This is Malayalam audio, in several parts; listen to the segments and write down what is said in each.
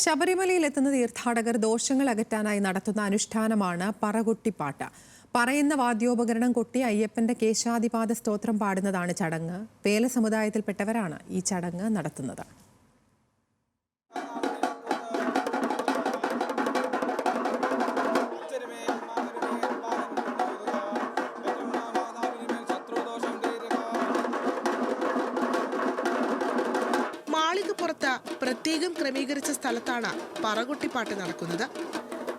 ശബരിമലയിലെത്തുന്ന തീർത്ഥാടകർ ദോഷങ്ങൾ അകറ്റാനായി നടത്തുന്ന അനുഷ്ഠാനമാണ് പറകൊട്ടിപ്പാട്ട്. പറയുന്ന വാദ്യോപകരണം കൊട്ടി അയ്യപ്പന്റെ കേശാദിപാദ സ്തോത്രം പാടുന്നതാണ് ചടങ്ങ്. വേല സമുദായത്തിൽപ്പെട്ടവരാണ് ഈ ചടങ്ങ് നടത്തുന്നത്. മാളികപ്പുറത്ത് പ്രത്യേകം ക്രമീകരിച്ച സ്ഥലത്താണ് പറകൊട്ടിപ്പാട്ട് നടക്കുന്നത്.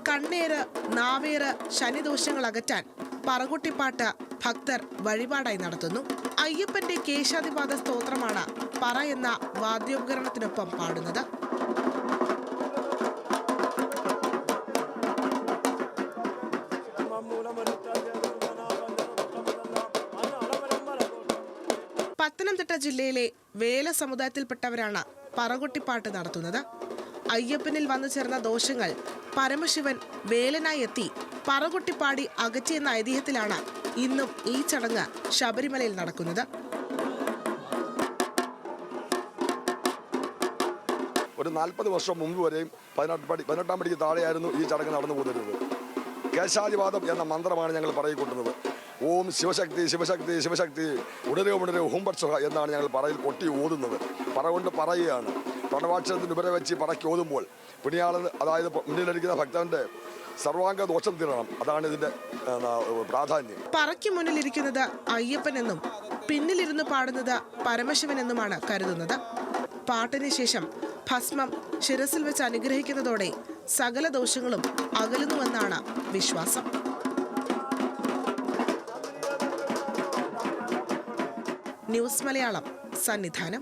കണ്ണേറ്, നാവേറ്, ശനിദോഷങ്ങൾ അകറ്റാൻ പറകൊട്ടിപ്പാട്ട് ഭക്തർ വഴിപാടായി നടത്തുന്നു. അയ്യപ്പന്റെ കേശാദിപാദ സ്തോത്രമാണ് പറ എന്ന വാദ്യോപകരണത്തിനൊപ്പം പാടുന്നത്. പത്തനംതിട്ട ജില്ലയിലെ വേല സമുദായത്തിൽപ്പെട്ടവരാണ് പറകൊട്ടിപ്പാട്ട് നടത്തുന്നത്. അയ്യപ്പനിൽ വന്നു ചേർന്ന ദോഷങ്ങൾ പരമശിവൻ വേലനായി എത്തി പറകൊട്ടിപ്പാടി അകറ്റിയെന്ന ഐതിഹ്യത്തിലാണ് ഇന്നും ഈ ചടങ്ങ് ശബരിമലയിൽ നടക്കുന്നത്. ഒരു 40 വർഷം മുമ്പ് വരെയും 18ാം പടിക്ക് താഴെയായിരുന്നു ഈ ചടങ്ങ് നടന്നു പോകുന്നത്. കേശാദിപാദം എന്ന മന്ത്രമാണ് ഞങ്ങൾ പറയിക്കൊണ്ടുന്നത്. ഓം ശിവശക്തി ശിവശക്തി ശിവശക്തി ഉടരെ ഉടരെ ഹുംബർഷ എന്നാണ് ഞങ്ങൾ പറയിൽ കൊട്ടി ഓതുന്നത്. പറ കൊണ്ട് പറയുകയാണ്. പ്രണവാക്ഷരത്തിന് ഉപര വെച്ച് പറക്കി ഓതുമ്പോൾ പിണിയാള്, അതായത് മുന്നിലിരിക്കുന്ന ഭക്തന്റെ സർവാംഗ ദോഷം തീരണം. അതാണ് ഇതിന്റെ പ്രാധാന്യം. പറയ്ക്ക് മുന്നിലിരിക്കുന്നത് അയ്യപ്പനെന്നും പിന്നിലിരുന്ന് പാടുന്നത് പരമശിവൻ എന്നുമാണ് കരുതുന്നത്. പാട്ടിന് ശേഷം ഭസ്മം ശിരസിൽ വെച്ച് അനുഗ്രഹിക്കുന്നതോടെ സകല ദോഷങ്ങളും അകലുന്നുവെന്നാണ് വിശ്വാസം. ന്യൂസ് മലയാളം, സന്നിധാനം.